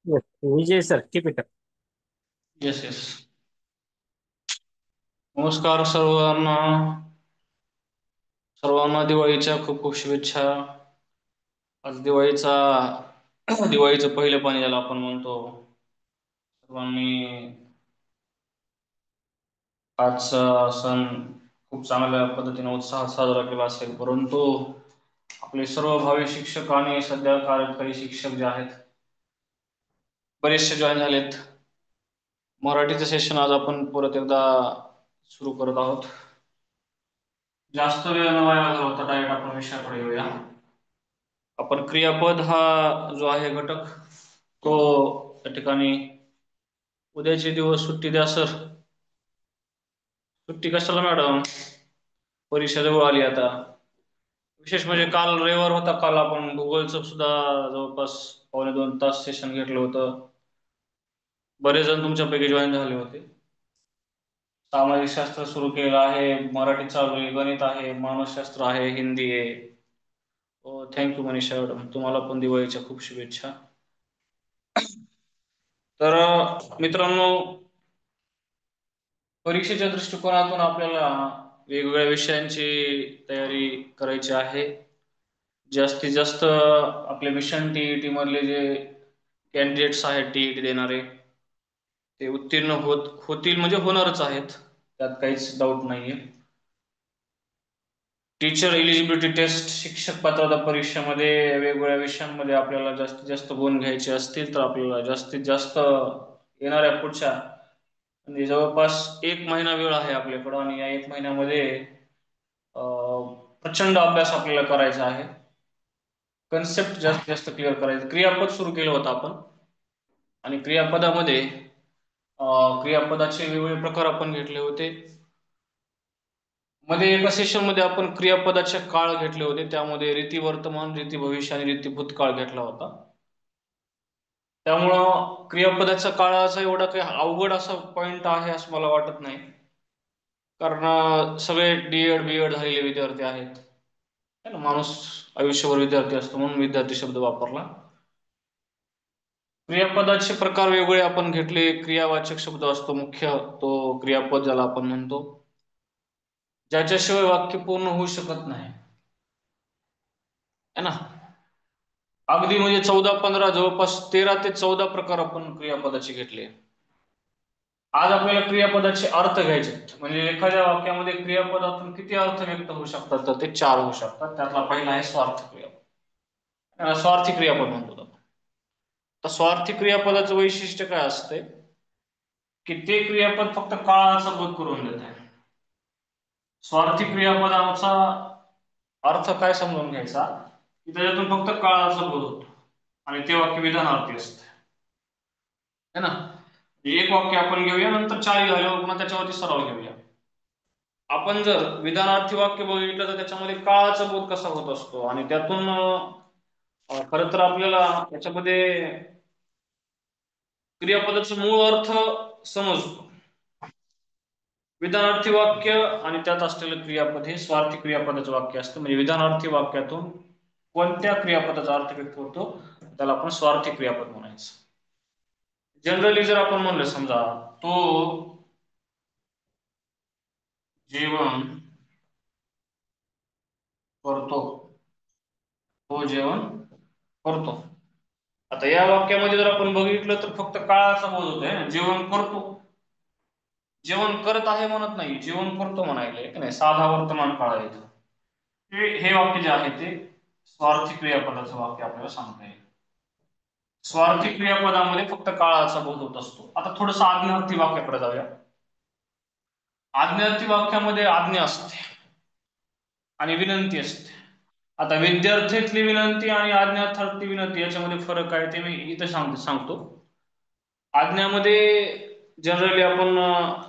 Yes, Vijay sir keep it up. Yes yes. नमस्कार सर्वांना. सर्वांना दिवाळीच्या खूप खूप शुभेच्छा. आज दिवाळीचं पहिलं पाणी ज्याला आपण म्हणतो. सर्वांनी आजचा सण खूप चांगल्या पद्धतीने उत्साहात साजरा केला असेल, परंतु आपले सर्व भावी शिक्षक आणि सध्या कार्यकारी शिक्षक जे आहेत बरेचसे जॉईन झालेत. मराठीचं सेशन आज आपण परत एकदा सुरू करत आहोत. जास्त वेळ न वाया घालवता डायरेक्ट आपण विषयाकडे येऊया. आपण क्रियापद हा जो आहे घटक तो त्या ठिकाणी उद्याचे दिवस सुट्टी द्या सर. सुट्टी कशाला मॅडम? परीक्षा जवळ आली आता. विशेष म्हणजे काल रविवार होता, काल आपण भूगोलचं सुद्धा जवळपास 1.5 ते 2 तास सेशन घेतलं होतं. बरेच जण तुमच्यापैकी जॉईन झाले होते. सामाजिक शास्त्र सुरू केलं आहे, मराठी चालू आहे, गणित आहे, मानसशास्त्र आहे, हिंदी आहे. हो, थँक्यू मनीषा मॅडम, तुम्हाला पण दिवाळीच्या खूप शुभेच्छा. तर मित्रांनो, परीक्षेच्या दृष्टिकोनातून आपल्याला वेगवेगळ्या विषयांची तयारी करायची आहे. जास्तीत जास्त आपले मिशन टीईटी मधले जे कॅन्डिडेट्स आहेत टीईटी देणारे ते उत्तीर्ण होतील म्हणजे होणारच आहेत, त्यात काहीच डाऊट नाहीये. टीचर एलिजिबिलिटी टेस्ट शिक्षक पात्रता परीक्षेमध्ये वेगवेगळ्या विषयांमध्ये आपल्याला जास्तीत जास्त गुण घ्यायचे असतील तर आपल्याला जास्तीत जास्त येणाऱ्या पुढच्या म्हणजे जवळपास 1 महिना वेळ आहे आपल्याकडं, आणि या 1 महिन्यामध्ये प्रचंड अभ्यास आपल्याला करायचा आहे. कन्सेप्ट जास्तीत जास्त क्लिअर करायचं. क्रियापद सुरू केलं होतं आपण, आणि क्रियापदाचे वेगवेगळे प्रकार आपण घेतले होते. मध्ये एका सेशन मध्ये आपण क्रियापदाचे काळ घेतले होते, त्यामध्ये रीती वर्तमान, रीती भविष्य आणि रीती भूतकाळ घेतला होता. त्यामुळं क्रियापदाचा काळाचा एवढा काही अवघड असा पॉइंट आहे असं मला वाटत नाही, कारण सगळे डीएड बीएड झालेले विद्यार्थी आहेत. है ना, माणूस आयुष्यभर विद्यार्थी असतो म्हणून विद्यार्थी शब्द वापरला. क्रियापदाचे प्रकार वेगवेगळे आपण घेतले. क्रियावाचक शब्द असतो मुख्य, तो क्रियापद ज्याला आपण म्हणतो, ज्याच्याशिवाय वाक्य पूर्ण होऊ शकत नाही, है ना. अगदी म्हणजे 14-15, जवळपास 13 ते 14 प्रकार आपण क्रियापदाचे घेतले. आज आपल्याला क्रियापदाचे अर्थ घ्यायचे, म्हणजे एखाद्या वाक्यामध्ये क्रियापदातून किती अर्थ व्यक्त होऊ शकतात, तर ते 4 होऊ शकतात. त्यातला पहिला आहे स्वार्थ क्रियापद. स्वार्थी क्रियापद म्हणतो आपण. तर स्वार्थी क्रियापदाचं वैशिष्ट्य काय असते की ते क्रियापद फक्त काळाचा बोध करून देत आहे. स्वार्थी क्रियापदाचा अर्थ काय समजून घ्यायचा की त्याच्यातून फक्त काळाचा बोध होतो आणि ते वाक्य विधानार्थी असते, है ना. एक वाक्य आपण घेऊया, नंतर 4 झाल्यावर पुन्हा त्याच्यावरती सराव घेऊया. आपण जर विधानार्थी वाक्य बघितलं तर त्याच्यामध्ये काळाचा बोध कसा होत असतो, आणि त्यातून खरं तर आपल्याला त्याच्यामध्ये क्रियापदाचा मूळ अर्थ समजतो. विधानार्थी वाक्य आणि त्यात असलेलं क्रियापद हे स्वार्थी क्रियापदाचं वाक्य असतं. म्हणजे विधानार्थी वाक्यातून कोणत्या क्रियापदाचा अर्थ व्यक्त होतो त्याला आपण स्वार्थी क्रियापद म्हणायचं. जनरली जर आपण म्हणलं, समजा तो जेवण करतो, तो जेवण करतो. आता या वाक्यामध्ये जर आपण बघितलं तर फक्त काळाचा बोध होतोय ना. जेवण करतो, जेवण करत आहे म्हणत नाही, जेवण करतो म्हणायला की नाही, साधा वर्तमान काळ आहे. हे वाक्य जे आहे ते स्वार्थी क्रियापदाचं वाक्य आपल्याला सांगता येईल. स्वार्थी क्रियापदामध्ये फक्त काळाचा बोध होत असतो. आता थोडस आज्ञार्थी वाक्याकडे जाऊया. आज्ञार्थी वाक्यामध्ये आज्ञा असते आणि विनंती असते. आता विद्यार्थ्यातली विनंती आणि आज्ञार्थी विनंती याच्यामध्ये फरक आहे, ते मी इथं सांगतो. आज्ञामध्ये जनरली आपण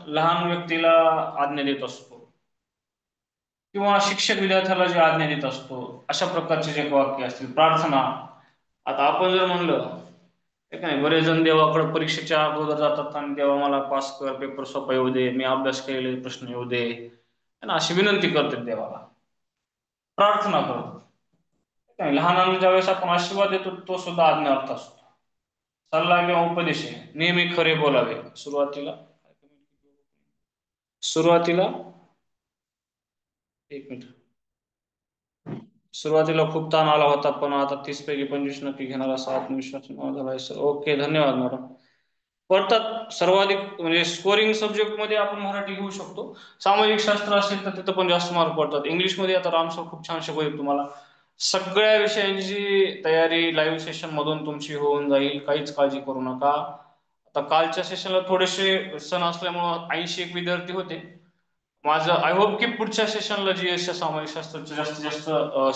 लहान व्यक्तीला आज्ञा देत असतो, किंवा शिक्षक विद्यार्थ्याला जी आज्ञा देत असतो, अशा प्रकारचे जे वाक्य असतील. प्रार्थना, आता आपण जर म्हणलं नाही, बरेच जण देवाकडे परीक्षेच्या अगोदर जातात आणि देवा मला पास कर, पेपर सोपा येऊ दे, मी अभ्यास केलेले प्रश्न येऊ दे, अशी विनंती करतात देवाला, प्रार्थना करतो. लहानांना ज्यावेळेस आपण आशीर्वाद देतो तो सुद्धा आज्ञार्थ असतो. सल्ला किंवा उपदेश आहे. नेहमी खरे बोलावे. सुरुवातीला सुरुवातीला एक मिनिट. सुरुवातीला खूप ताण आला होता, पण आता 30 पैकी 25 नक्की घेणार असा आत्मविश्वास मला झालाय सर. ओके, धन्यवाद मॅडम. पडतात सर्वाधिक म्हणजे स्कोरिंग सब्जेक्ट मध्ये आपण मराठी घेऊ शकतो. सामाजिक शास्त्र असेल तर तिथं पण जास्त मार्क पडतात. इंग्लिश मध्ये आता राम सर खूप छान शिकवतील तुम्हाला. सगळ्या विषयांची तयारी लाईव्ह सेशन मधून तुमची होऊन जाईल, काहीच काळजी करू नका. आता कालच्या सेशनला थोडेसे सण असल्यामुळं 81 विद्यार्थी होते. माझं आय होप की पुढच्या सेशनला जीएस सामाजिक शास्त्राचे जास्तीत जास्त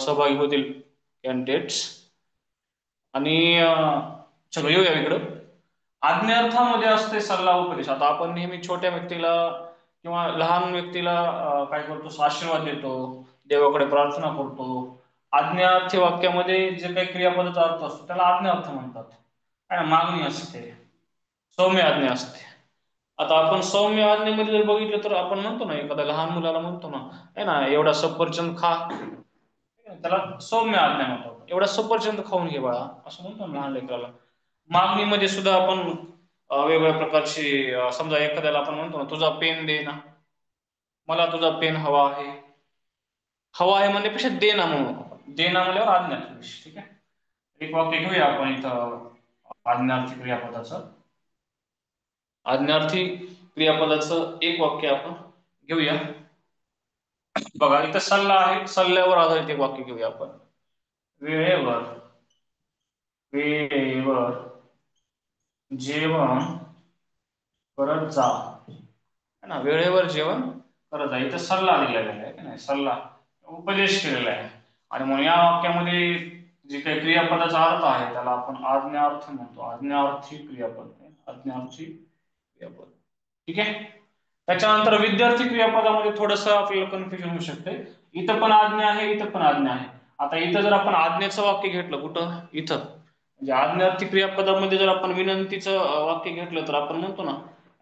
सहभागी होतील कॅन्डिडेट्स. आणि चलो येऊया इकडं. आज्ञार्थामध्ये असते सल्ला उपदेश. आता आपण नेहमी छोट्या व्यक्तीला किंवा लहान व्यक्तीला काय करतो, आशीर्वाद देतो, देवाकडे प्रार्थना करतो. आज्ञार्थी वाक्यामध्ये जे काही क्रियापदाचा अर्थ असतो त्याला आज्ञार्थ म्हणतात. मागणी असते, सौम्य आज्ञा असते. आता आपण सौम्य आज्ञेमध्ये जर बघितलं तर आपण म्हणतो ना, एखाद्या लहान मुलाला म्हणतो ना, आहे ना, एवढा सफरचंद खा, त्याला सौम्य आज्ञा म्हणतो. एवढा सफरचंद खाऊन घे बाळा, असं म्हणतो ना लहान लेकराला. मागणीमध्ये सुद्धा आपण वेगवेगळ्या प्रकारची समजा एखाद्याला आपण म्हणतो ना, तुझा पेन दे ना, मला तुझा पेन हवा आहे. हवा आहे म्हणण्यापेक्षा दे ना म्हणून, दे ना म्हणल्यावर आज्ञा. ठीक आहे. एक वाक्य घेऊया आपण इथं आज्ञार्थी क्रियापदाचं. आज्ञार्थी क्रियापदाचं एक वाक्य आपण घेऊया. बघा इथं सल्ला आहे, सल्ल्यावर आधारित एक वाक्य घेऊया आपण. वेळेवर वेळेवर जेवण करत जा. है ना, वेळेवर जेवण करत जा. इथं सल्ला दिलेला आहे की नाही, सल्ला उपदेश केलेला आहे. आणि म्हणून या वाक्यामध्ये जे काही क्रियापदाचा अर्थ आहे त्याला आपण आज्ञार्थ म्हणतो. आज्ञार्थी क्रियापद, आज्ञार्थी क्रियापद. ठीक आहे. त्याच्यानंतर विद्यार्थी क्रियापदामध्ये थोडस आपल्याला कन्फ्युजन होऊ शकते. इथं पण आज्ञा आहे, इथं पण आज्ञा आहे. आता इथं जर आपण आज्ञेचं वाक्य घेतलं, कुठं इथं म्हणजे आज्ञार्थी क्रियापदामध्ये जर आपण विनंतीचं वाक्य घेतलं तर आपण म्हणतो ना,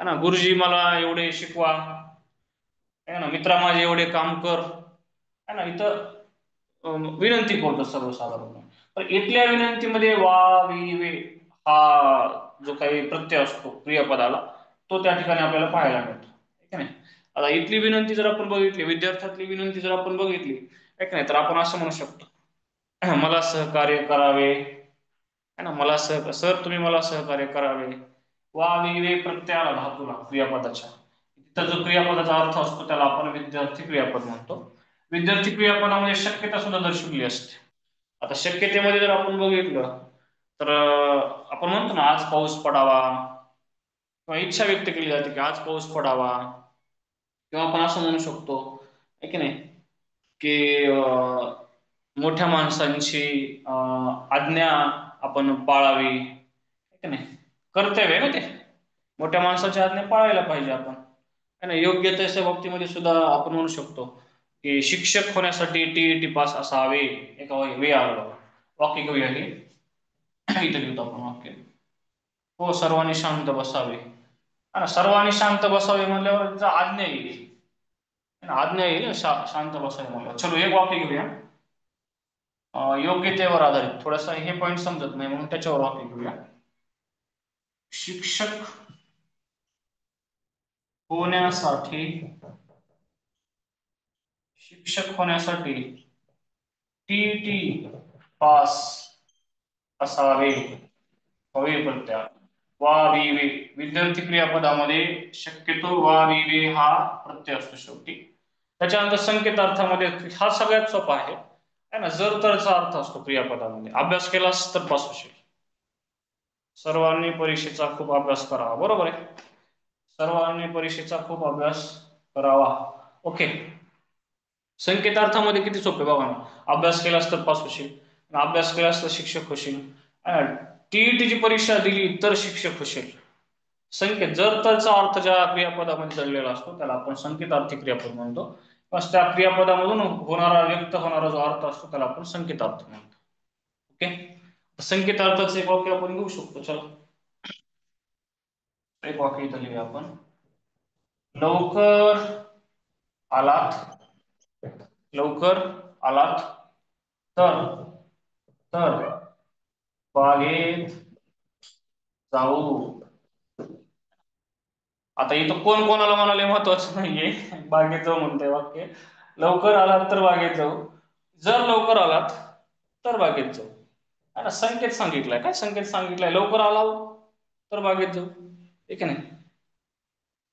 है ना, गुरुजी मला एवढे शिकवा, है ना, मित्रा माझे एवढे काम कर, है ना. इथं विनंती करतो सर्वसाधारण. तर इथल्या विनंतीमध्ये वा वी वे हा जो काही प्रत्यय असतो क्रियापदाला, तो त्या ठिकाणी आपल्याला पाहायला मिळतो. ठीक आहे. आता इथली विनंती जर आपण बघितली, विद्यार्थ्यातली विनंती जर आपण बघितली, ठीक नाही, तर आपण असं म्हणू शकतो, मला सहकार्य करावे, है ना, मला सर तुम्ही मला सहकार्य करावे. वा वी वे प्रत्ययाला धातूला क्रियापदाच्या तिथं जो क्रियापदाचा अर्थ असतो त्याला आपण विद्यार्थी क्रियापद म्हणतो. विद्यार्थी क्रियापदामध्ये शक्यता सुद्धा दर्शवली असते. आता शक्यतेमध्ये जर आपण बघितलं तर आपण म्हणतो ना, आज पाऊस पडावा, किंवा इच्छा व्यक्त केली जाते की आज पाऊस पडावा. किंवा आपण असं म्हणू शकतो आहे की नाही, की मोठ्या माणसांची आज्ञा आपण पाळावी, है की नाही, कर्तव्य आहे ना ते, मोठ्या माणसाची आज्ञा पाळायला पाहिजे आपण, है ना. योग्य त्याच्या बाबतीमध्ये सुद्धा आपण म्हणू शकतो की शिक्षक होण्यासाठी टीईटी पास असावे. एका वे आलं बघा. वाक्य घेऊया हे, इथं घेतो आपण वाक्य. हो सर्वांनी शांत बसावे. है ना, सर्वांनी शांत बसावे म्हणल्यावर आज्ञा येईल, आज्ञा येईल शांत बसावे म्हणल्यावर. चलो एक वाक्य घेऊया योग्यतेवर आधारित. थोडासा हे पॉईंट समजत नाही म्हणून त्याच्यावर वाक्य घेऊया. शिक्षक होण्यासाठी टीटी पास असावे. हवे प्रत्यार वा वी वे. विद्यार्थी क्रियापदामध्ये शक्यतो वा वी वे हा प्रत्यय असतो शेवटी. त्याच्यानंतर संकेतार्थामध्ये हा सगळ्यात सोपा आहे, है ना, जर तरचा अर्थ असतो क्रियापदामध्ये. अभ्यास केलास तर पास होशील. सर्वांनी परीक्षेचा खूप अभ्यास करावा, बरोबर आहे. सर्वांनी परीक्षेचा खूप अभ्यास करावा. ओके. संकेतार्थामध्ये किती सोपे बघा ना, अभ्यास केलास तर पास होशील, अभ्यास केलास तर शिक्षक होशील, टीईटीची परीक्षा दिली तर शिक्षक होशील. संकेत जर तरचा अर्थ ज्या क्रियापदामध्ये दडलेला असतो त्याला आपण संकेतार्थी क्रियापद म्हणतो. बस त्या क्रियापदामधून होणारा व्यक्त होणारा जो अर्थ असतो त्याला आपण संकेतार्थ म्हणतो. ओके. संकेतार्थाचं एक वाक्य आपण घेऊ शकतो. चला एक वाक्य इथं लिहूया आपण. लवकर आलात, लवकर आलात तर तर बागेत जाऊ. आता इथं कोण कोणाला म्हणाले महत्वाचं नाहीये. बागेत जाऊ म्हणतंय वाक्य. लवकर आलात तर बागेत जाऊ. जर लवकर आलात तर बागेत जाऊ. आहे ना, संकेत सांगितलाय. काय संकेत सांगितलाय? लवकर आला तर बागेत जाऊ. ठीक आहे ना.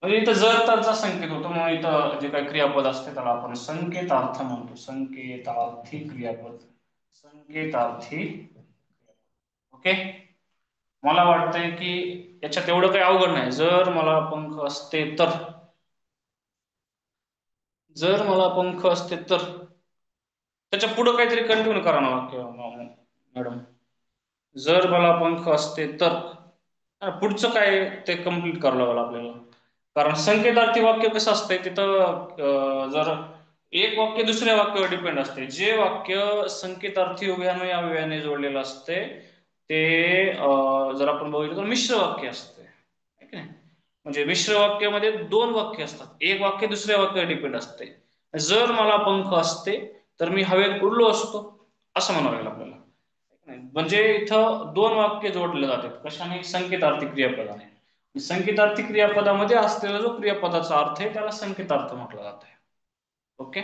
म्हणजे इथं जर तरचा संकेत होतो, म्हणून इथं जे काही क्रियापद असते त्याला आपण संकेतार्थ म्हणतो. संकेतार्थी क्रियापद. संकेतार्थी. ओके. मला वाटतंय की याच्यात एवढं काही अवघड नाही. जर मला पंख असते तर, जर मला पंख असते तर, त्याच्या पुढे काहीतरी कंटिन्यू करा ना वाक्य मॅडम. जर मला पंख असते तर, पुढचं काय ते कम्प्लीट करावं लागेल आपल्याला. कारण संकेतार्थी वाक्य कसं असतंय तिथं, जर एक वाक्य दुसऱ्या वाक्यावर डिपेंड असते. जे वाक्य संकेतार्थी उभ्याने अव्ययाने जोडलेलं असते ते जर आपण बघितलं तर मिश्र वाक्य असते. ठीक आहे. म्हणजे मिश्र वाक्यामध्ये दोन वाक्य असतात. एक वाक्य दुसऱ्या वाक्यावर डिपेंड असते. जर मला पंख असते तर मी हवेत उडलो असतो, असं म्हणावं लागेल आपल्याला. म्हणजे इथं दोन वाक्य जोडले जातात. कशाने? संकेतार्थी क्रियापदाने. संकेतार्थी क्रियापदामध्ये असलेला जो क्रियापदाचा अर्थ आहे त्याला संकेतार्थ म्हटलं जात आहे. ओके,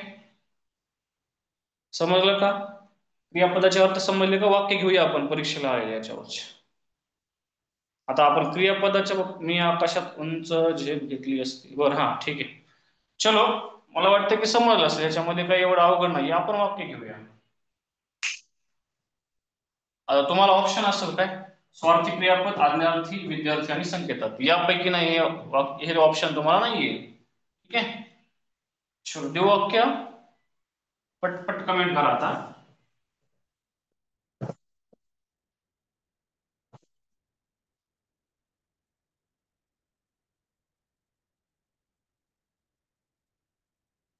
समजलं का? क्रियापदाचे अर्थ समजले का? वाक्य घेऊया आपण परीक्षेला आलेले याच्यावरचे. आता आपण क्रियापदाच्या, मी आकाशात उंच झेप घेतली असती. बरं, हा ठीक आहे. चलो, मला वाटतं की समजलं असेल. याच्यामध्ये काही एवढं अवघड नाही. आपण वाक्य घेऊया. आता तुम्हाला ऑप्शन असेल काय? स्वार्थी क्रियापद, आज्ञार्थी, विद्यार्थी आणि संकेतार्थी. यापैकी नाही हे ऑप्शन तुम्हाला नाहीये. ठीक आहे. चलो, देऊ वाक्य. पटपट कमेंट करा आता.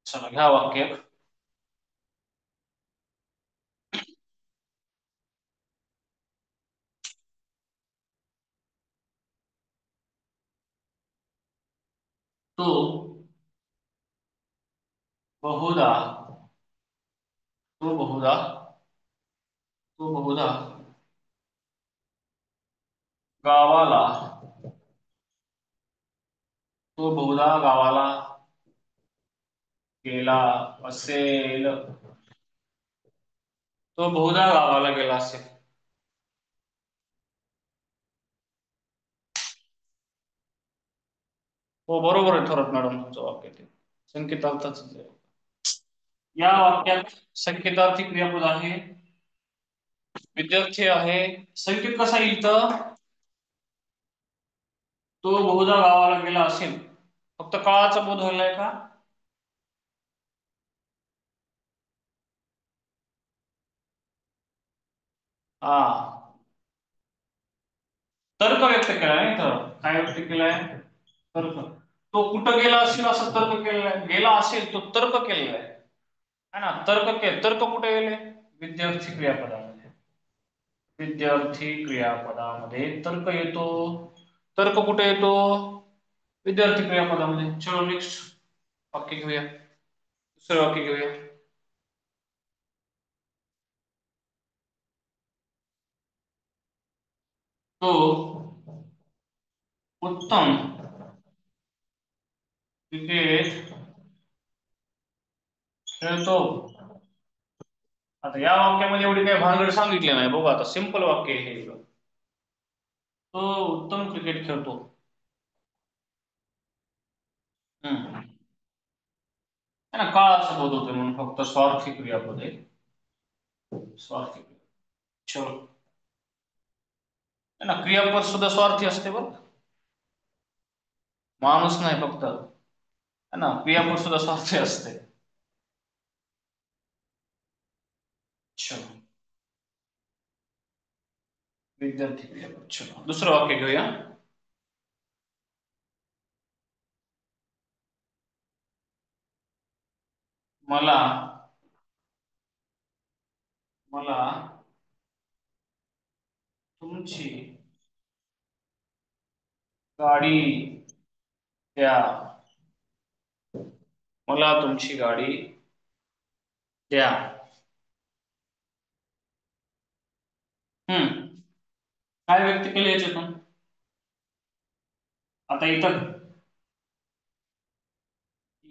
चला, घ्या वाक्य. तो बहुधा, तो बहुधा, तो बहुधा गावाला, तो बहुधा गावाला गेला असेल. तो बहुधा गावाला गेला असेल. हो, बरोबर आहे थोरात मॅडम तुमचं वाक्य. ते संकेतार्थाच आहे. या वाक्यात संकेतार्थी क्रियापद आहे, विद्यार्थी आहे. संकेत कसा येईल तर, तो बहुधा गावाला गेला असेल. फक्त काळाचा बोध व्हायलाय का? हा, तर्क व्यक्त केलाय नाही तर काय व्यक्त केलाय? तर्क. तो कुठं गेला असेल असं तर्क केलेला गेला असेल तो तर्क केलेला आहे ना. तर्क कुठे गेले? विद्यार्थी क्रियापदामध्ये. विद्यार्थी क्रियापदामध्ये तर्क येतो. तर्क कुठे येतो? विद्यार्थी क्रियापदामध्ये. चलो नेक्स्ट वाक्य घेऊया. दुसरं वाक्य घेऊया. तो उत्तम क्रिकेट खेळतो. आता या वाक्यामध्ये एवढी काही भानगड सांगितली नाही. बघू आता, सिंपल वाक्य आहे हे. तो उत्तम क्रिकेट खेळतो. हम्म, है ना. काळाचं बोध होते म्हणून फक्त स्वार्थी क्रियापद आहे. स्वार्थी. चलो, है ना. क्रियापद सुद्धा स्वार्थी असते बरं. माणूस नाही फक्त, है ना. क्रियापद सुद्धा स्वार्थी असते. चलो, विद्यार्थी क्रियापद. चलो, दुसरं वाक्य घेऊया. मला, मला तुमची गाडी द्या. मला तुमची गाडी द्या. हम्म, काय व्यक्त केलं याच्यातून? आता इथं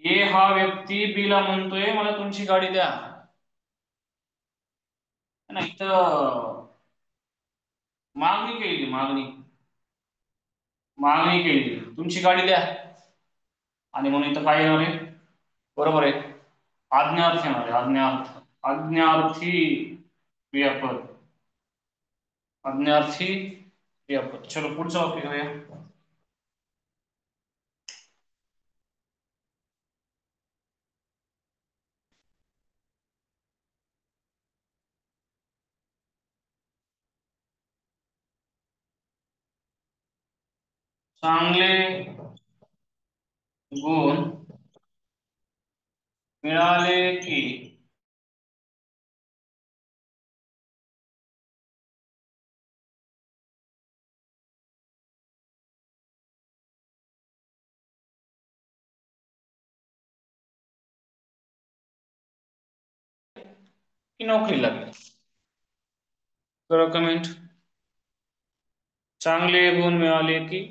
ए हा व्यक्ती बी ला म्हणतोय मला तुमची गाडी द्या, नाही तर मागणी केली, मागणी केली तुमची गाडी द्या, आणि म्हणून इथं काय येणार आहे, बरोबर आहे, आज्ञार्थ येणार आहे, आज्ञार्थी क्रियापद, आज्ञार्थी क्रियापद. चलो पुढचं वाक्य घेऊया. चांगले गुण मिळाले की नोकरी लागेल. करा कमेंट. चांगले गुण मिळाले की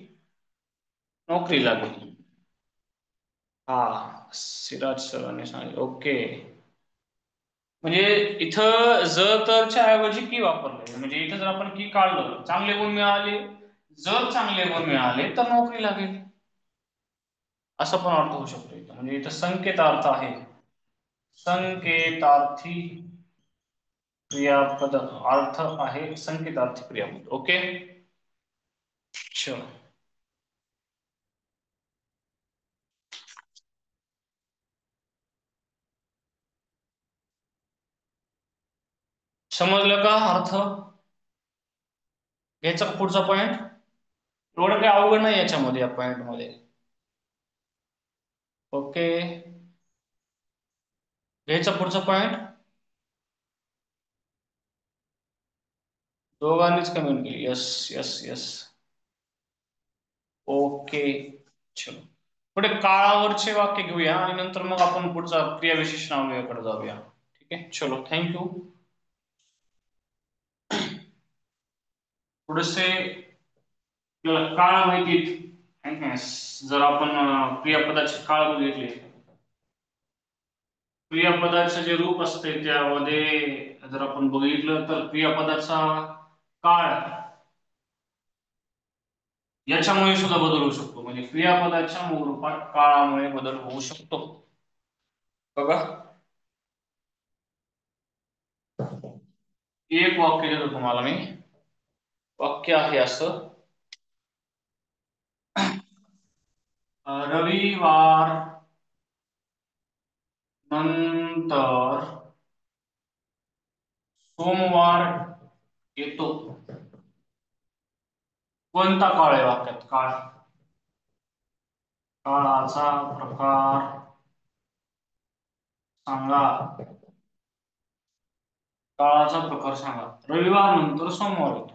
नोकरी लागेल. हा, सिराज सरांनी सांगितलं. ओके, म्हणजे इथं जर तरच्या ऐवजी की वापरले, म्हणजे इथं जर आपण की काढलं, चांगले गुण मिळाले, जर चांगले गुण मिळाले तर नोकरी लागेल, असं पण अर्थ होऊ शकतो इथं. म्हणजे इथं संकेतार्थ आहे, संकेतार्थी क्रियापद, अर्थ आहे संकेतार्थी क्रियापद. ओके, चलो समजलं का अर्थ? घ्यायचा का पुढचा पॉइंट? एवढं काही अवघड नाही याच्यामध्ये, या पॉइंट मध्ये. ओके, घ्यायचा पुढचा पॉइंट. दोघांनीच कमेंट केली, यस यस यस. ओके, चलो पुढे काळावरचे वाक्य घेऊया आणि नंतर मग आपण पुढचा क्रियाविशेषणावलीकडे जाऊया. ठीक आहे, चलो थँक्यू. थोडेसे काळ माहितीत आहे का? जर आपण क्रियापदाचे काळ बघितले, क्रियापदाचे जे रूप असते त्यामध्ये जर आपण बघितलं तर क्रियापदाचा काळ याच्यामुळे सुद्धा बदल होऊ शकतो. म्हणजे क्रियापदाच्या रूपात काळामुळे बदल होऊ शकतो. बघा, एक वाक्य देतो तुम्हाला मी. वाक्य आहे असं, रविवार नंतर सोमवार येतो. कोणता काळ आहे वाक्यात? काळ, काळाचा प्रकार सांगा, काळाचा प्रकार सांगा. रविवार नंतर सोमवार येतो.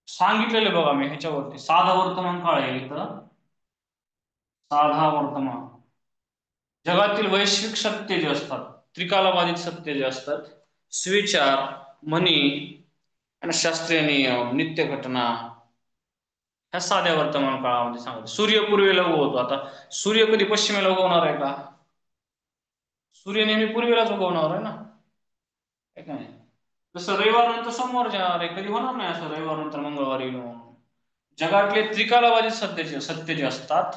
सांगितलेले बघा मी ह्याच्यावरती, साधा वर्तमान काळ आहे इथं, साधा वर्तमान. जगातील वैश्विक सत्य जे असतात, त्रिकालबाधित सत्य जे असतात, सुविचार, म्हणी आणि शास्त्रीय नियम, नित्य घटना, ह्या साध्या वर्तमान काळामध्ये सांगतो. सूर्य पूर्वेला उगवतो. आता सूर्य कधी पश्चिमेला उगवणार आहे का? सूर्य नेहमी पूर्वेलाच उगवणार आहे ना, आहे का नाही? जसं रविवार नंतर सोमवार येणार आहे, कधी होणार नाही असं रविवार नंतर मंगळवारी येऊन. जगातले त्रिकालबाधित सत्य जे असतात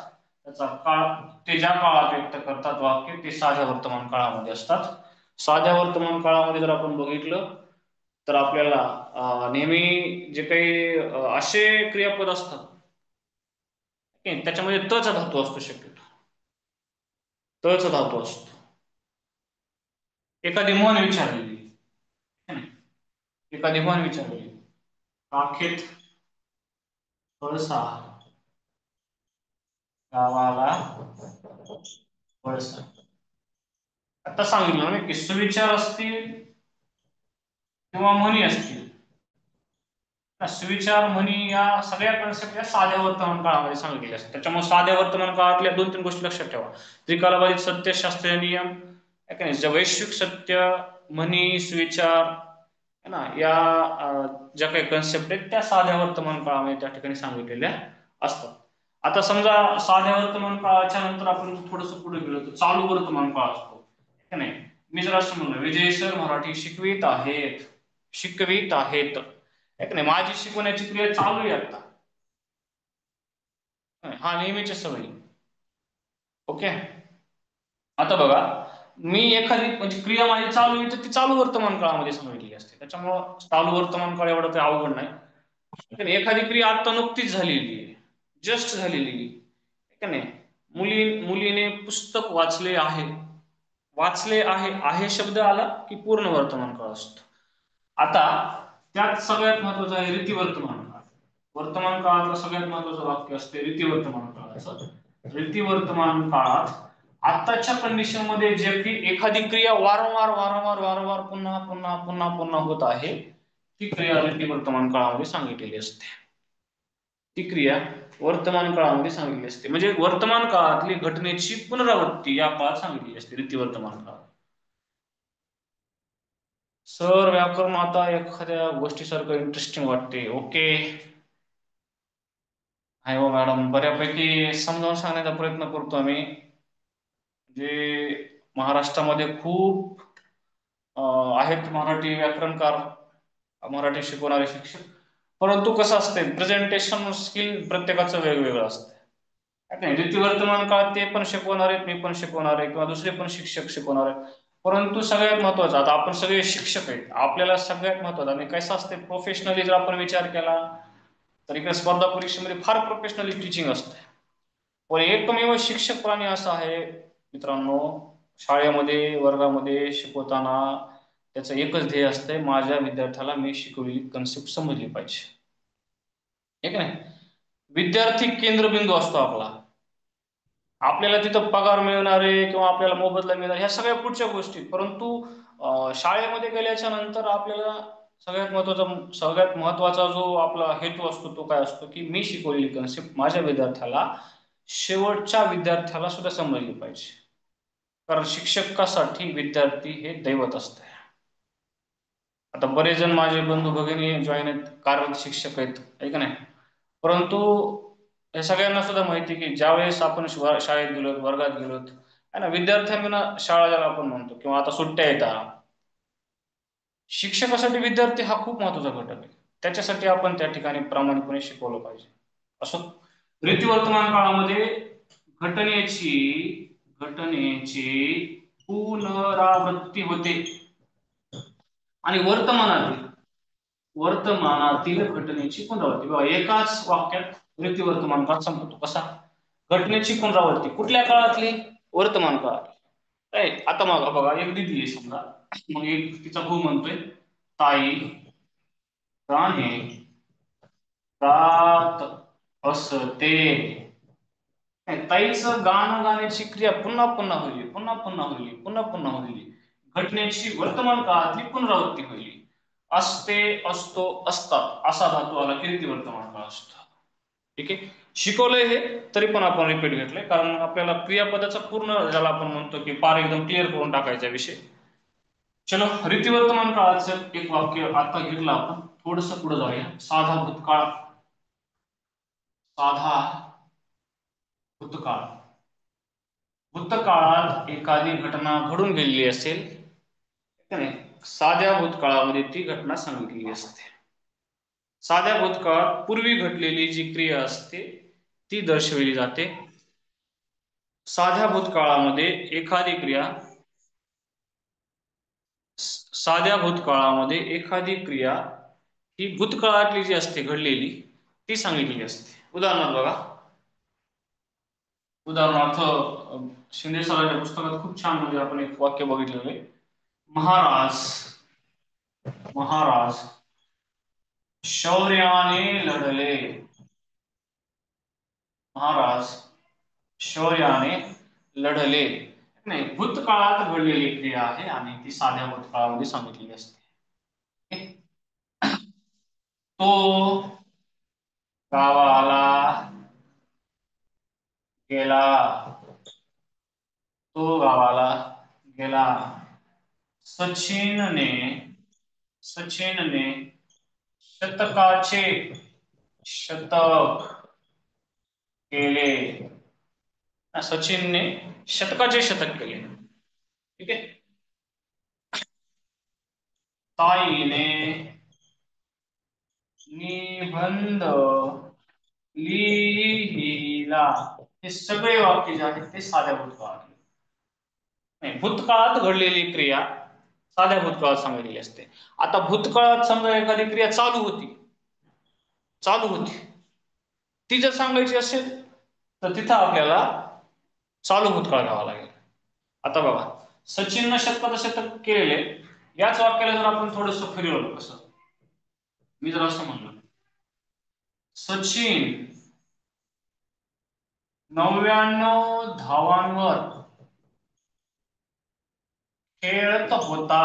त्याचा काळ, ते ज्या काळात व्यक्त करतात वाक्य, ते साध्या वर्तमान काळामध्ये असतात. साध्या वर्तमान काळामध्ये जर आपण बघितलं तर आपल्याला नेहमी जे काही असे क्रियापद असतात त्याच्यामध्ये तचा धातू असतो, शक्यतो तचा धातू असतो. एखादी म्हण विचारलेली, एखादी म्हण विचारलेली, काखेत वळसा, गावाला वळसा. आता सांगितलं ना की सुविचार असतील किंवा म्हणी असतील, सुविचार, म्हणी या सगळ्या कन्सेप्ट या साध्या वर्तमान काळामध्ये सांगितलेल्या असतात. त्याच्यामुळे साध्या वर्तमान काळातल्या 2-3 गोष्टी लक्षात ठेवा. त्रिकालबाधित सत्य, शास्त्रीय नियम, है का नाही, जे वैश्विक सत्य, म्हणी, सुविचार है ना, या ज्या काही कन्सेप्ट आहेत त्या साध्या वर्तमान काळामध्ये त्या ठिकाणी सांगितलेल्या असतात. आता समजा साध्या वर्तमान काळाच्या नंतर आपण थोडस पुढे गेलो तर चालू वर्तमान काळ असतो, है नाही. मी जर असं म्हणलं विजय सर मराठी शिकवित आहेत, शिकवित आहेत, है का नाही, माझी शिकवण्याची क्रिया चालू आहे आता, हा नेहमीच्या सवयी. ओके. आता बघा, मी एखादी म्हणजे क्रिया माझी चालू आहे तर ती चालू वर्तमान काळामध्ये सांगितलेली असते, त्याच्यामुळं चालू वर्तमान काळ एवढं काही अवघड नाही. एखादी क्रिया आता नुकतीच झालेली आहे, जस्ट झालेली आहे का नाही. मुलीने पुस्तक वाचले आहे, वाचले आहे शब्द आला की पूर्ण वर्तमान काळ असतो. आता त्यात सगळ्यात महत्वाचं आहे रीती वर्तमान काळ. वर्तमान काळातलं सगळ्यात महत्वाचं वाक्य असते रीती वर्तमान काळाचं. रीती वर्तमान काळात आताच्या कंडिशन मध्ये जे की एखादी क्रिया वारंवार वारंवार वारंवार पुन्हा पुन्हा पुन्हा पुन्हा होत आहे, ती क्रिया रीती वर्तमान काळामध्ये सांगितलेली असते. ती क्रिया वर्तमान काळामध्ये सांगितली असते, म्हणजे वर्तमान काळातली घटनेची पुनरावृत्ती या काळात सांगितली असते रीती वर्तमान काळात. सर व्याकरण आता एखाद्या गोष्टीसारखं इंटरेस्टिंग वाटते. ओके, आहे हो मॅडम, बऱ्यापैकी समजावून सांगण्याचा प्रयत्न करतो आम्ही. जे महाराष्ट्रामध्ये खूप आहेत मराठी व्याकरणकार, मराठी शिकवणारे शिक्षक, परंतु कसं असतंय प्रेझेंटेशन स्किल प्रत्येकाचं वेगवेगळं असतं. रीती वर्तमान काळात ते पण शिकवणार आहेत, मी पण शिकवणार आहे किंवा दुसरे पण शिक्षक शिकवणार आहेत, परंतु सगळ्यात महत्वाचं आता आपण सगळे शिक्षक आहेत, आपल्याला सगळ्यात महत्वाचं आणि कसं असते प्रोफेशनली जर आपण विचार केला तर इकडे स्पर्धा परीक्षेमध्ये फार प्रोफेशनली टीचिंग असते. पण एकमेव शिक्षक प्राणी असा आहे मित्रांनो, शाळेमध्ये वर्गामध्ये शिकवताना त्याचं एकच ध्येय असतंय, माझ्या विद्यार्थ्याला मी शिकवलेली कन्सेप्ट समजली पाहिजे, हे का नाही. विद्यार्थी केंद्रबिंदू असतो आपला. आपल्याला तिथं पगार मिळणारे किंवा आपल्याला मोबदला मिळणार ह्या सगळ्या पुढच्या गोष्टी, परंतु शाळेमध्ये गेल्याच्या नंतर आपल्याला सगळ्यात महत्वाचा जो आपला हेतू असतो तो काय असतो की मी शिकवलेली कन्सेप्ट माझ्या विद्यार्थ्याला, शेवटच्या विद्यार्थ्याला सुद्धा समजली पाहिजे. कारण शिक्षकासाठी विद्यार्थी हे दैवत असते. आता बरेच जण माझे बंधू भगिनी जॉईन आहेत, कार्यरत शिक्षक आहेत, आहे का नाही, परंतु हे सगळ्यांना सुद्धा माहिती की ज्यावेळेस आपण शाळेत गेलो, वर्गात गेलो, है ना, विद्यार्थ्यांना शाळा ज्याला आपण म्हणतो किंवा आता सुट्ट्या येतात, शिक्षकासाठी विद्यार्थी हा खूप महत्वाचा घटक आहे. त्याच्यासाठी आपण त्या ठिकाणी प्रामाणिकपणे शिकवलं पाहिजे. असं रीती वर्तमान काळामध्ये घटनेची पुनरावृत्ती होते आणि वर्तमानातील घटनेची पुनरावृत्ती. बघा एकाच वाक्यात रीती वर्तमान काळ संपतो. कसा? घटनेची पुनरावृत्ती कुठल्या काळातली? वर्तमान काळात. आता मग बघा एक दिदी आहे समजा, मग एक तिचा भाऊ म्हणतोय ताई गाणे गात असते. ताईचं गाणं गाण्याची क्रिया पुन्हा पुन्हा होईल, पुन्हा पुन्हा होईल, पुन्हा पुन्हा होईल. घटनेची वर्तमान काळातली पुनरावृत्ती होईल. असते, असतो, असतात असा धातू आला की रीती वर्तमान काळ असतो. ठीक आहे, शिकवलंय हे तरी पण आपण रिपीट घेतलंय कारण आपल्याला क्रियापदाचा पूर्ण ज्याला आपण म्हणतो की पार एकदम क्लिअर करून टाकायचा विषय. चलो, रीती वर्तमान काळाचं एक वाक्य आता घेतलं आपण, थोडस पुढे जाऊया. साधा भूतकाळ. साधा भूतकाळ. भूतकाळात एखादी घटना घडून गेलेली असेल, साध्या भूतकाळामध्ये ती घटना सांगितलेली असते. साध्या भूतकाळात पूर्वी घडलेली जी क्रिया असते ती दर्शविली जाते. साध्या भूतकाळामध्ये एखादी क्रिया ही भूतकाळातली जी असते घडलेली ती सांगितलेली असते. उदाहरणार्थ बघा, उदाहरणार्थ शिंदे सरांच्या पुस्तकात खूप छान म्हणजे आपण एक वाक्य बघितलेलं आहे. महाराज शौर्याने लढले. महाराज शौर्याने लढले. नाही, भूतकाळात घडलेली क्रिया आहे आणि ती साध्या भूतकाळामध्ये सांगितलेली असते. तो गावाला गेला. तो गावाला गेला. केला. सचिनने शतकाचे शतक केले. सचिनने शतकाचे शतक केले. ठीक आहे. ताईने निबंध लिहिला. हे सगळे वाक्य जे आहेत ते साध्या भूतकाळात नाही. भूतकाळात घडलेली क्रिया साध्या भूतकाळात सांगितलेली असते. आता भूतकाळात समजा एखादी क्रिया चालू होती, ती जर सांगायची असेल तर तिथं आपल्याला चालू भूतकाळ घ्यावा लागेल. आता बघा, सचिननं शतकाचं शतक केलेले, याच वाक्याला जर आपण थोडस फिरवलं, कसं मी जर असं म्हणलं, सचिन 99 धावांवर खेळत होता.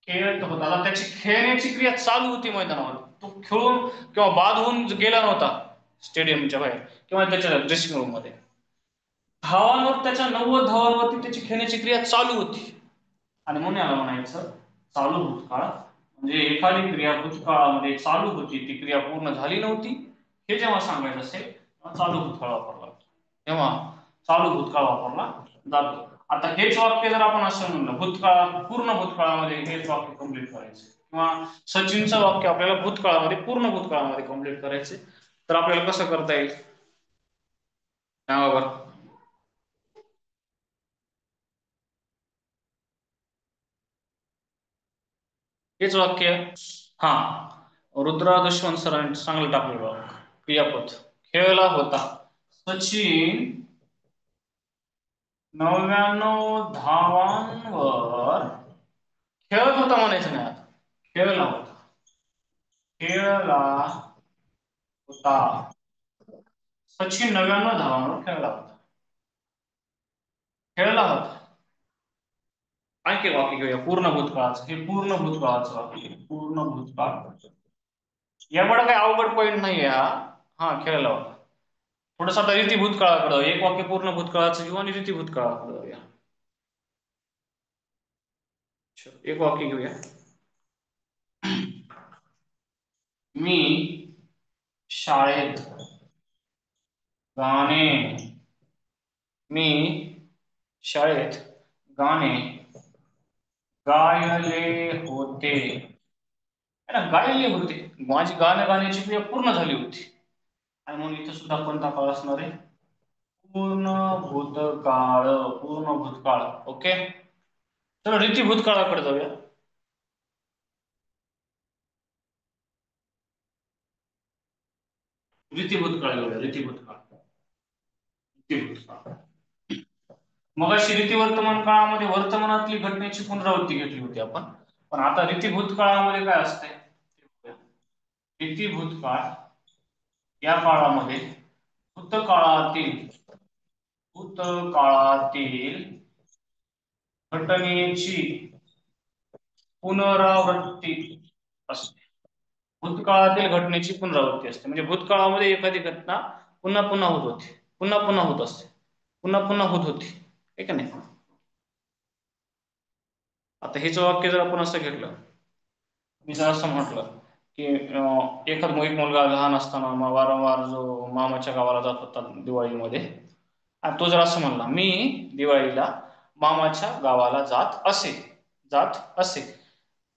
आता त्याची खेळण्याची क्रिया चालू होती मैदानावर. तो खेळून किंवा बाद होऊन गेला नव्हता स्टेडियमच्या बाहेर किंवा त्याच्या ड्रेसिंग रूम मध्ये. धावांवर, त्याच्या 90 धावांवरती त्याची खेळण्याची क्रिया चालू होती. आणि म्हणून याला म्हणायचं चालू भूतकाळ. म्हणजे एखादी क्रिया भूतकाळामध्ये चालू होती, ती क्रिया पूर्ण झाली नव्हती, हे जेव्हा सांगायचं असेल तेव्हा चालू भूतकाळ वापरला जातो. तेव्हा चालू भूतकाळ वापरला जातो. आता हेच वाक्य जर आपण असं म्हणलं, पूर्ण भूतकाळामध्ये हेच वाक्य कम्प्लीट करायचं, किंवा सचिनचं वाक्य आपल्याला पूर्ण भूतकाळामध्ये कम्प्लीट करायचे, तर आपल्याला कसं करता येईल त्यावर? हेच वाक्य, हा, रुद्रा दुश्मन सरांनी चांगलं टाकलं बघा. क्रियापद खेळला होता. सचिन 99 धावांवर खेळत होता म्हणायचं नाही. आता खेळला होता. सचिन 99 धावांवर खेळला होता. आणखी वाक्य घेऊया पूर्ण भूतकाळाचं. हे पूर्ण भूतकाळाचं वाक्य, पूर्ण भूतकाळ. एवढा काही अवघड पॉईंट नाहीये हा. खेळला होता. थोडस आता रीती भूतकाळाकडं, एक वाक्य पूर्ण भूतकाळाचं घेऊ आणि रीती भूतकाळाकडं जाऊया. एक वाक्य घेऊया. मी शाळेत गाणे गायले होते. माझी गाणं गाण्याची क्रिया पूर्ण झाली होती. आणि म्हणून इथं सुद्धा कोणता काळ असणार आहे? पूर्ण भूतकाळ. ओके, तर रीती भूतकाळाकडे जाऊया. रीती भूतकाळ. मग अशी रीती वर्तमान काळामध्ये वर्तमानातली घटनेची पुनरावृत्ती घेतली होती आपण. पण आता रीती भूतकाळामध्ये काय असते? रीती भूतकाळ या काळामध्ये भूतकाळातील घटनेची पुनरावृत्ती असते. भूतकाळातील घटनेची पुनरावृत्ती असते. म्हणजे भूतकाळामध्ये एखादी घटना पुन्हा पुन्हा होत होती, पुन्हा होत असते, पुन्हा होत होती. ठीक आहे नाही? आता हेच वाक्य जर आपण असं घेतलं, मी जर असं म्हटलं की एक मुलगा लहान असताना वारंवार जो मामाच्या गावाला जात होता दिवाळीमध्ये, आणि तो जर असं म्हणला, मी दिवाळीला मामाच्या गावाला जात असे,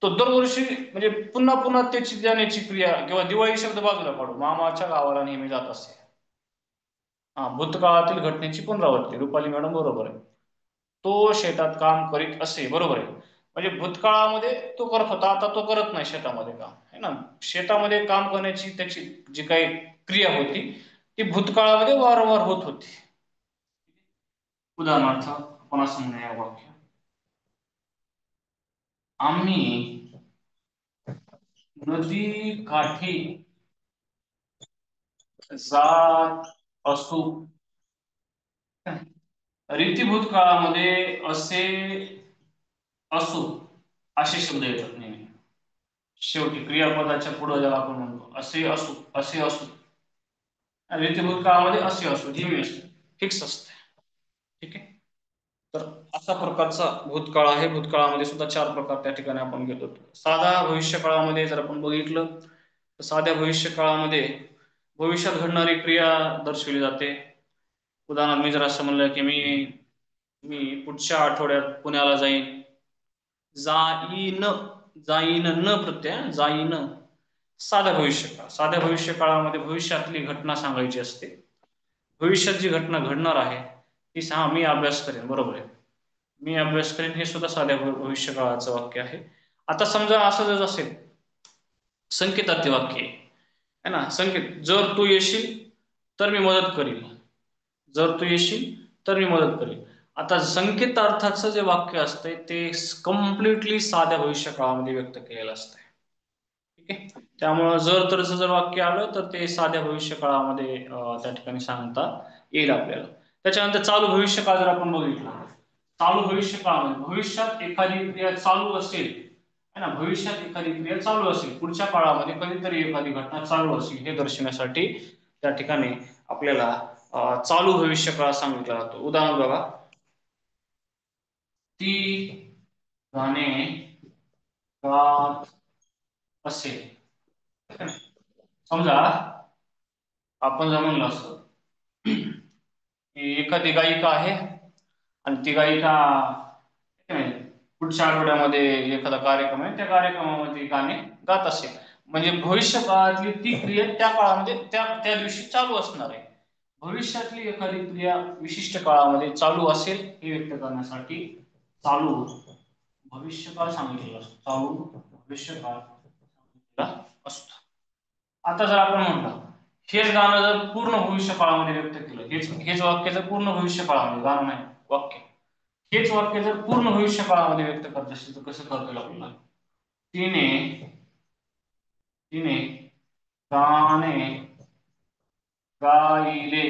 तो दरवर्षी म्हणजे पुन्हा त्याची जाण्याची क्रिया, किंवा दिवाळी शब्द बाजूला काढू, मामाच्या गावाला नेहमी जात असे. भूतकाळातील घटनेची पुनरावृत्ती. रुपाली मॅडम बरोबर आहे. तो शेतात काम करीत असे. बरोबर आहे. म्हणजे भूतकाळामध्ये तो करत होता, आता तो करत नाही शेतामध्ये काम, है ना. शेतामध्ये काम करण्याची त्याची जी काही क्रिया होती ती भूतकाळामध्ये वारंवार होत होती. उदाहरणार्थ आपण असं म्हणूया वाक्य, आम्ही नदी काठी जात असू. रीतीभूत काळामध्ये असे शब्द येतात नेहमी शेवटी. क्रियापदाच्या पुढे ज्याला आपण म्हणतो असे असू. रीतीभूत काळामध्ये असे असू नेहमी असते, फिक्स असते. ठीक आहे. तर अशा प्रकारचा भूतकाळ आहे. भूतकाळामध्ये सुद्धा 4 प्रकार त्या ठिकाणी आपण घेतो. साधा भविष्यकाळामध्ये जर आपण बघितलं तर साध्या भविष्यकाळामध्ये भविष्यात घडणारी क्रिया दर्शवली जाते. उदाहरणार्थ मी जर असं म्हणलं की मी मी पुढच्या आठवड्यात पुण्याला जाईन. जाईन, जाईन न प्रत्यय जाईन. साध्या भविष्यकाळ. साध्या भविष्यकाळामध्ये भविष्यातली घटना सांगायची असते. भविष्यात जी घटना घडणार आहे ती सांगा, मी अभ्यास करेन. बरोबर आहे. मी अभ्यास करेन हे सुद्धा साध्या भविष्यकाळाचं वाक्य आहे. आता समजा असं जर असेल संकेतार्थी वाक्य आहे ना, संकेत, जर तू येशील तर मी मदत करील. जर तू येशील तर मी मदत करील. आता संकेतार्थाचं जे वाक्य असतंय ते कम्प्लिटली साध्या भविष्यकाळामध्ये व्यक्त केलेलं असतंय. ठीक आहे. त्यामुळं जर तरचं जर वाक्य आलं तर ते साध्या भविष्यकाळामध्ये त्या ठिकाणी सांगता येईल आपल्याला. त्याच्यानंतर चालू भविष्यकाळ जर आपण बघितला, चालू भविष्यकाळामध्ये भविष्यात एखादी क्रिया चालू असेल है ना, भविष्यात एखादी क्रिया चालू असेल, पुढच्या काळामध्ये कधीतरी एखादी घटना चालू असेल हे दर्शवण्यासाठी त्या ठिकाणी आपल्याला चालू भविष्यकाळ सांगितला जातो. उदाहरण बघा, ती गाणे गात असेल. समजा आपण जर म्हणलं असं की एखादी गायिका आहे आणि ती गायिका पुढच्या आठवड्यामध्ये एखादा कार्यक्रम आहे, त्या कार्यक्रमामध्ये गाणे गात असेल, म्हणजे भविष्य काळातली ती क्रिया त्या काळामध्ये त्या त्या दिवशी चालू असणार आहे. भविष्यातली एखादी क्रिया विशिष्ट काळामध्ये चालू असेल हे व्यक्त करण्यासाठी चालू भविष्यकाळ सांगितलेला असतो. चालू भविष्यकाळ सांगितलेला असतो. आता जर आपण म्हणलं हेच गाणं जर पूर्ण भविष्य काळामध्ये व्यक्त केलं, हेच हेच वाक्य जर पूर्ण भविष्य काळामध्ये, गाणं नाही वाक्य, हेच वाक्य जर पूर्ण भविष्य काळामध्ये व्यक्त करत असेल तर कसं करता येईल आपल्याला? तिने तिने गाणे गायले,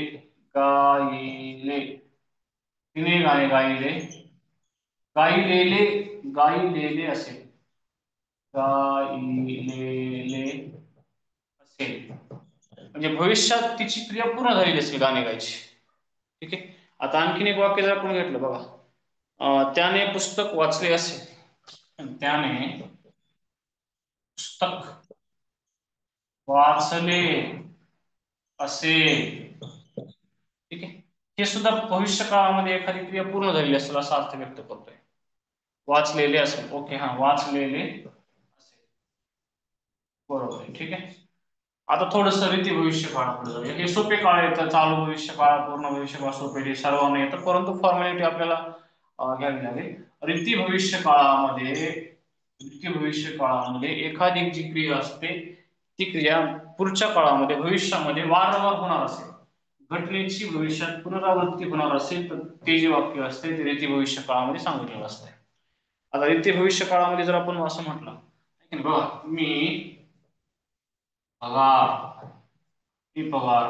गायले, तिने गाणे गायले, गायलेले, गायलेले असेल, गायलेले असेल, म्हणजे भविष्यात तिची क्रिया पूर्ण झालेली असेल गाणे गायची. ठीक आहे. आता आणखीन एक वाक्य जर आपण घेतलं बघा, त्याने पुस्तक वाचले असेल, त्याने पुस्तक वाचले असेल. ठीक आहे. हे सुद्धा भविष्य काळामध्ये एखादी क्रिया पूर्ण झालेली असेल असा अर्थ व्यक्त करतोय. वाचलेले असेल, ओके, हा वाचलेले असेल, बरोबर आहे. ठीक आहे. आता थोडस रीती भविष्य काळाकडे जाऊया. हे सोपे काळ येतं, चालू भविष्य काळ, पूर्ण भविष्य काळ सोपे, हे सर्वांना येतं, परंतु फॉर्मॅलिटी आपल्याला घ्यावी लागेल. रीती भविष्य काळामध्ये, रीती भविष्य काळामध्ये एखादी जी क्रिया असते ती क्रिया पुढच्या काळामध्ये भविष्यामध्ये वारंवार होणार असेल, घटनेची भविष्यात पुनरावृत्ती होणार असेल तर ते जे वाक्य असते ते रीती भविष्य काळामध्ये सांगितलेलं असते. आता रीती भविष्य काळामध्ये जर आपण असं म्हटलं बघा, मी पगार, मी पगार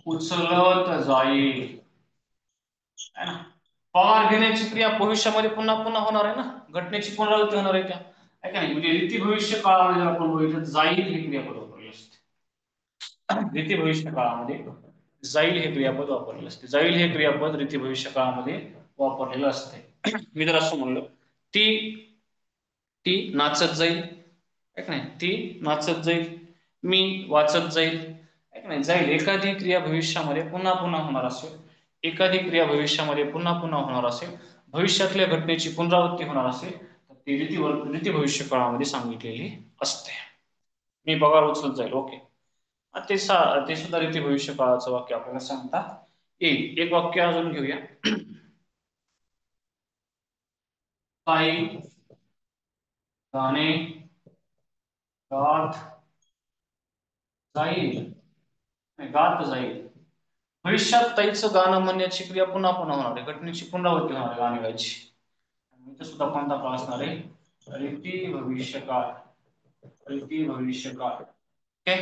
उचलत जाईल, है ना. पगार घेण्याची क्रिया भविष्यामध्ये पुन्हा पुन्हा होणार आहे ना, घटनेची पुनरावृत्ती होणार आहे त्या, आहे का नाही. म्हणजे रीती भविष्य काळामध्ये जर आपण बघितलं जाईल ही क्रियापद वापरलेली असते. रीती भविष्य काळामध्ये जाईल हे क्रियापद वापरलेलं असते. जाईल हे क्रियापद रीती भविष्य काळामध्ये वापरलेलं असते. मी जर असं म्हणलं, ती ती नाचत जाईल, आहे का नाही, ती नाचत जाईल, मी वाचत जाईल, आहे का नाही. जाईल एखादी क्रिया भविष्यामध्ये पुन्हा पुन्हा होणार असेल, एखादी क्रिया भविष्यामध्ये पुन्हा पुन्हा होणार असेल, भविष्यातल्या घटनेची पुनरावृत्ती होणार असेल तर ती रीती भविष्य काळामध्ये सांगितलेली असते. मी पगार उचलत जाईल, ओके, ते ते सुद्धा रीती भविष्य काळाचं वाक्य आपल्याला सांगता येईल. एक वाक्य अजून घेऊया. काही गाणे गात जाईल, गात जाईल, भविष्यात ताईचं गाणं म्हणण्याची क्रिया पुन्हा पुन्हा होणार आहे, घटनेची पुनरावृत्ती होणार आहे गाणे गायची. इथे सुद्धा कोणता काळ असणार आहे? रीती भविष्य काळ, रीती भविष्य काळ. ओके.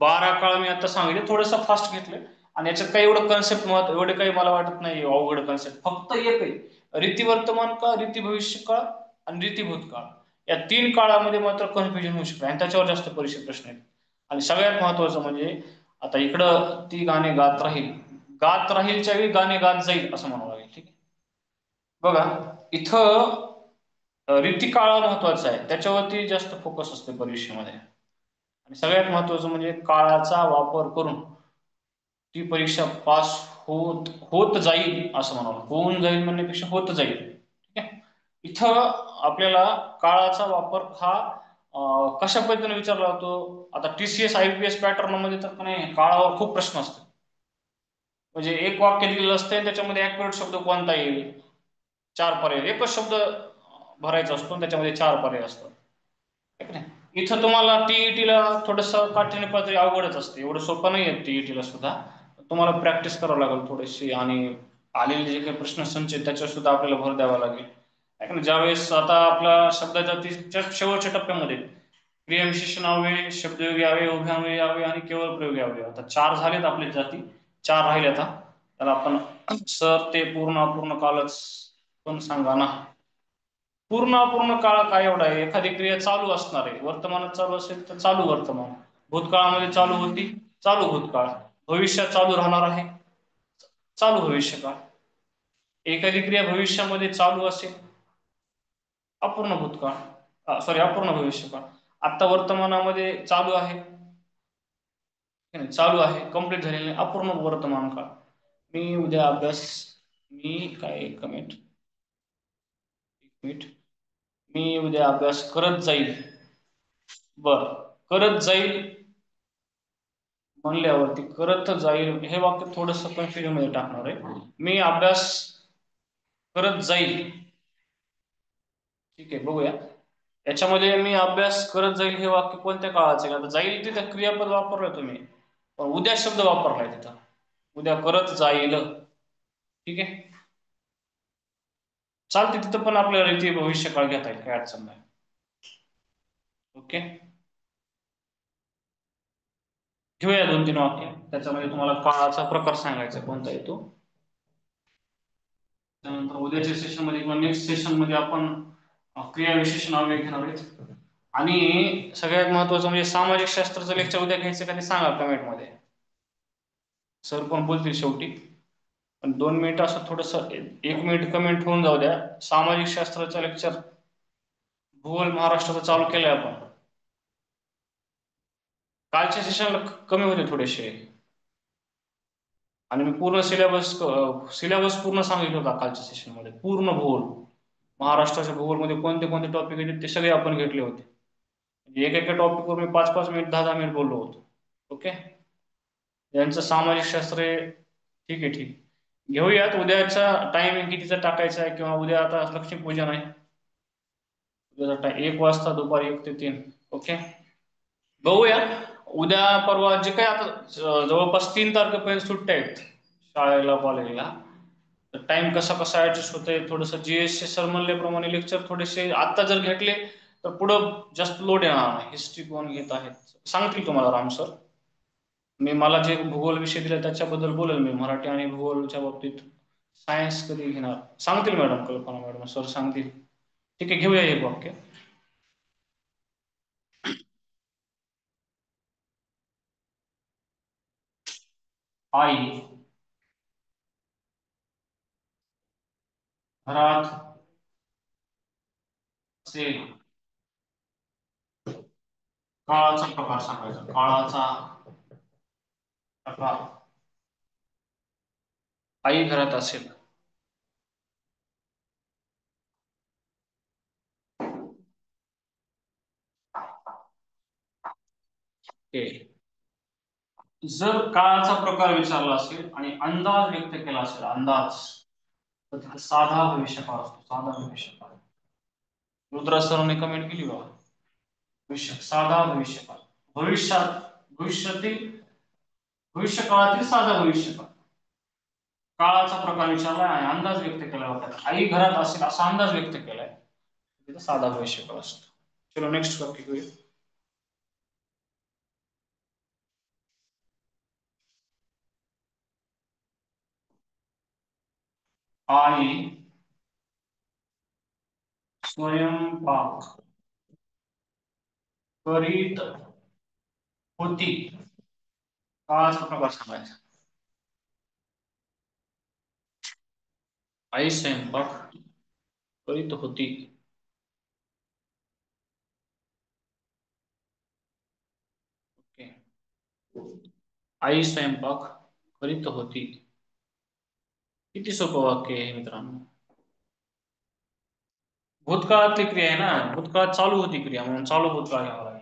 12 काळ मी आता सांगितले, थोडंसं फास्ट घेतलं आणि याच्यात काही एवढं कन्सेप्ट एवढे काही मला वाटत नाही अवघड कन्सेप्ट, फक्त एक आहे रीती वर्तमान काळ, रीती भविष्य काळ आणि रीती भूतकाळ. या 3 काळामध्ये मात्र कन्फ्युजन होऊ शकतं आणि त्याच्यावर जास्त परीक्षेत प्रश्न आहेत. आणि सगळ्यात महत्वाचं म्हणजे आता इकडं ती गाणे गात राहील, गात राहीलच्या वेळी गाणे गात जाईल असं म्हणावं लागेल. ठीक आहे. बघा इथं रीतिकाळ महत्वाचा आहे, त्याच्यावरती जास्त फोकस असते परीक्षेमध्ये. आणि सगळ्यात महत्वाचं म्हणजे काळाचा वापर करून ती परीक्षा पास होत होत जाईल असं म्हणावं. होऊन जाईल म्हणण्यापेक्षा होत जाईल. ठीक आहे. इथं आपल्याला काळाचा वापर हा कशा पद्धतीने विचारला जातो. आता TCS IPS पॅटर्न मध्ये तर नाही, काळावर खूप प्रश्न असतात. म्हणजे एक वाक्य दिलेलं असतंय, त्याच्यामध्ये ऍक्युरेट शब्द कोणता येईल, 4 पर्याय. एकच शब्द भरायचा असतो, त्याच्यामध्ये 4 पर्याय असतात. ठीक आहे. इथं तुम्हाला टीईटीला थोडस काठीण्य पातळी अवघडच असते, एवढं सोपं नाही आहे टीईटीला सुद्धा. तुम्हाला प्रॅक्टिस करावं लागेल थोडीशी, आणि आलेले जे काही प्रश्न संच आहेत त्याच्यावर सुद्धा आपल्याला भर द्यावा लागेल. आहे ना. ज्यावेळेस आता आपला शब्दाच्या शेवटच्या टप्प्यामध्ये क्रियाविशेषण यावे, शब्दयोगी यावे, उभयान्वयी यावे आणि केवळ प्रयोग यावे. आता 4 झालेत आपल्या जाती, 4 राहिले. आता त्याला आपण सर ते पूर्ण अपूर्ण कालच पण सांगा ना. पूर्ण अपूर्ण काळ काय एवढा आहे, एखादी क्रिया चालू असणार आहे, वर्तमानात चालू असेल तर चालू वर्तमान, भूतकाळामध्ये चालू होती चालू भूतकाळ, भविष्यात चालू राहणार आहे चालू भविष्यकाळ. एखादी क्रिया भविष्यामध्ये चालू असेल अपूर्ण भूतकाळ, सॉरी अपूर्ण भविष्यकाळ. आता वर्तमानामध्ये चालू आहे, चालू आहे कंप्लीट झालेले नाही, अपूर्ण वर्तमान काळ. मी उद्या अभ्यास, मी काय एक मिनिट, मी उद्या अभ्यास करत जाईल. बर, करत जाईल म्हणल्यावरती करत जाईल हे वाक्य थोडस कन्फ्युजन मध्ये टाकणार आहे. मी अभ्यास करत जाईल. ठीक आहे, बघूया याच्यामध्ये मी अभ्यास करत जाईल हे वाक्य कोणत्या काळाचं आहे. आता जाईल तिथं क्रियापद वापरलंय तुम्ही, पण उद्या शब्द वापरलाय तिथं, उद्या करत जाईल. ठीक आहे, चालते तिथं पण आपल्याला इथे भविष्यकाळ घेता येईल, काय अडचण नाही. ओके, घेऊया 2-3 वाक्य. त्याच्यामध्ये तुम्हाला काळाचा प्रकार सांगायचा कोणता येतो. त्यानंतर उद्याच्या सेशन मध्ये किंवा नेक्स्ट सेशन मध्ये आपण क्रियाविशेषण अव्यय घेणार आहेत. आणि सगळ्यात महत्वाचं म्हणजे सामाजिक शास्त्राचं लेक्चर उद्या घ्यायचं का ते सांगा कमेंट मध्ये. सर पण बोलतील शेवटी, पण 2 मिनिट असं थोडस 1 मिनिट कमेंट होऊन जाऊ द्या. सामाजिक शास्त्राचं लेक्चर भूगोल महाराष्ट्राचा चालू केलाय आपण. कालच्या सेशनला कमी होते थोडेसे, आणि मी पूर्ण सिलेबस पूर्ण सांगितलं होता कालच्या सेशन मध्ये. पूर्ण भूगोल महाराष्ट्राच्या भूगोलमध्ये कोणते कोणते टॉपिक आहेत ते सगळे आपण घेतले होते. म्हणजे एका टॉपिकवर मी 5-5 मिनिट 10-10 मिनिट बोललो होतो. ओके, यांचं सामाजिक शास्त्र आहे. ठीक आहे, ठीक घेऊयात. उद्याचा टायमिंग कितीचा टाकायचा आहे, किंवा उद्या आता लक्ष्मीपूजन आहे, उद्याचा टाइम 1 वाजता, दुपारी 1 ते 3. ओके, बघूया उद्या परवा जे काय आता जवळपास 3 तारखेपर्यंत सुट्ट्या आहेत शाळेला कॉलेजला. टाइम कसा कसा ऍडजस्ट होतंय, थोडंसं जीएसचे सर म्हणल्याप्रमाणे लेक्चर थोडेसे आता जर घेतले तर पुढं जास्त लोड येणार नाही. हिस्ट्री कोण घेत आहेत सांगतील तुम्हाला राम सर. मला जे भूगोल विषय दिला त्याच्याबद्दल बोलेल मी, मराठी आणि भूगोलच्या बाबतीत. सायन्स कधी घेणार सांगतील मॅडम, कल्पना मॅडम सर सांगतील. ठीक आहे, घेऊया एक वाक्य. आई घरात असेल, काळाचा प्रकार सांगायचा. काळाचा प्रकार, आई घरात असेल. जर काळाचा प्रकार विचारला असेल आणि अंदाज व्यक्त केला असेल, अंदाज, तर तिथे साधा भविष्यकाळ असतो. साधा भविष्यकाळ रुद्रा सरांनी कमेंट केली बघा. साधा भविष्यकाळ, भविष्यात, भविष्यातील, भविष्यकाळातील साधा भविष्यकाळ. काळाचा प्रकार विचारलाय आणि अंदाज व्यक्त केला होता, आई घरात असेल असा अंदाज व्यक्त केलाय, तिथे साधा भविष्यकाळ असतो. चलो नेक्स्ट टॉपिक घेऊया. आई स्वयंपाक करीत होती. काळाचा प्रकार सांगायचा. आई स्वयंपाक करीत होती. ओके. आई स्वयंपाक करीत होती. किती सोपं वाक्य आहे मित्रांनो. भूतकाळातली क्रिया आहे ना, भूतकाळात चालू होती क्रिया म्हणून चालू भूतकाळ घ्यावा लागेल.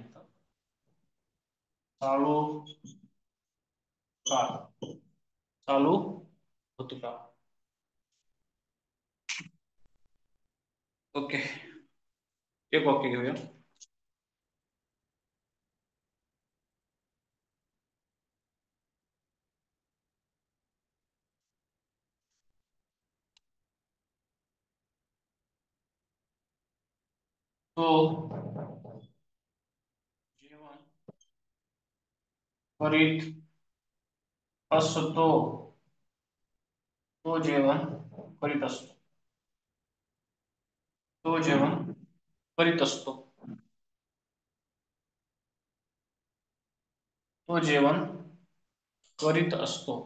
चालू काळ, चालू भूतकाळ. ओके, एक वाक्य घेऊया. तो जेवण करीत असतो. तो जेवण करीत असतो. तो जेवण करीत असतो. तो जेवण करीत असतो.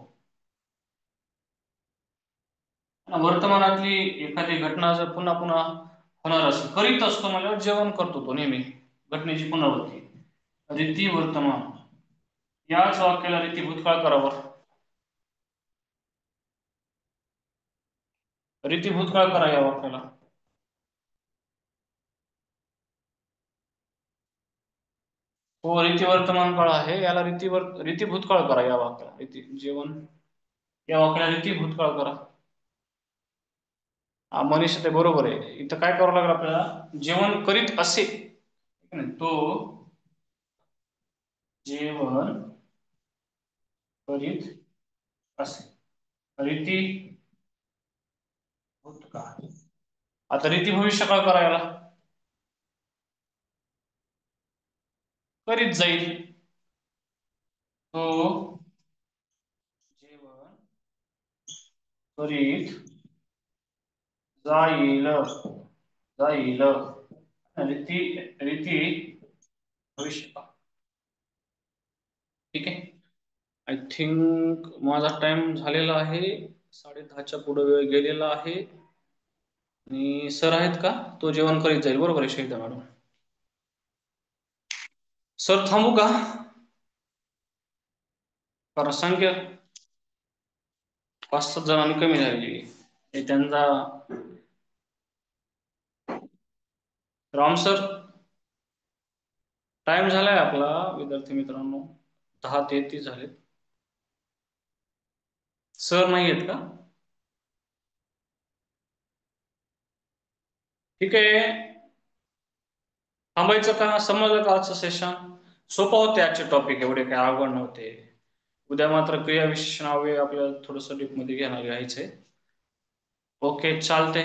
वर्तमानातली एखादी घटना जर पुन्हा पुन्हा होणार असेल, करीत असतो म्हणजे जेवण करतो तो नेहमी, घटनेची पुनरावृत्ती. रीती वर्तमान, याच वाक्याला रीती भूतकाळ करावर. रीती भूतकाळ करा या वाक्याला. हो, रीती वर्तमान काळ आहे, याला रीती भूतकाळ करा या वाक्याला. रीती जेवण या वाक्याला रीती भूतकाळ करा. मनीष ते बरोबर आहे. इथं काय करावं लागेल आपल्याला, जेवण करीत असे, तो जेवण करीत असे. रीती भूतकाळ. आता रीती भविष्यकाळ करायला करीत जाईल. तो जेवण करीत जाईल. जाईल. रीती रीती भविष्यकाळ. ठीक आहे. आय थिंक माझा टाइम झालेला आहे, 10:30च्या पुढे वेळ गेलेला आहे. आणि सर आहेत का? तो जेवण करीत जाईल, बरोबर आहे शहीदा मॅडम. सर थांबू का? कारण संख्या 5-7 जणांनी कमी झालेली आहे. त्यांचा राम सर, टाइम झालाय आपला विद्यार्थी मित्रांनो, 10:33 झाले. सर नाही आहेत का? ठीक आहे, थांबायचं का? समजलं का आजचं सेशन? सोपं होते आजचे टॉपिक, एवढे काय अवघड नव्हते. उद्या मात्र क्रियाविशेषण अव्यय आपल्याला थोडस डीप मध्ये घ्यायचंय. ओके, चालते.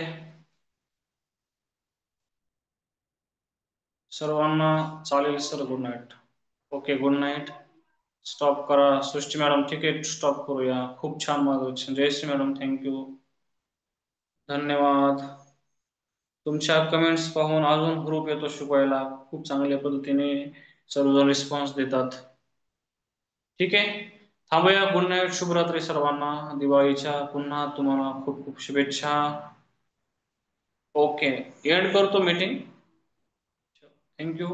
सर्वांना चालेल sir, good night. Okay, good night. Stop करा. सृष्टी मॅडम, ठीक आहे, स्टॉप करूया. खूप छान मार्गदर्शन. जयश्री मॅडम, थँक्यू, धन्यवाद. तुमच्या कमेंट्स पाहून अजून ग्रुप येतो शिकवायला. खूप चांगल्या पद्धतीने सर्वजण रिस्पॉन्स देतात. ठीक आहे, थांबूया. गुड नाईट, शुभरात्री सर्वांना. दिवाळीच्या पुन्हा तुम्हाला खूप खूप शुभेच्छा. ओके, एंड करतो मीटिंग. थँक्यू.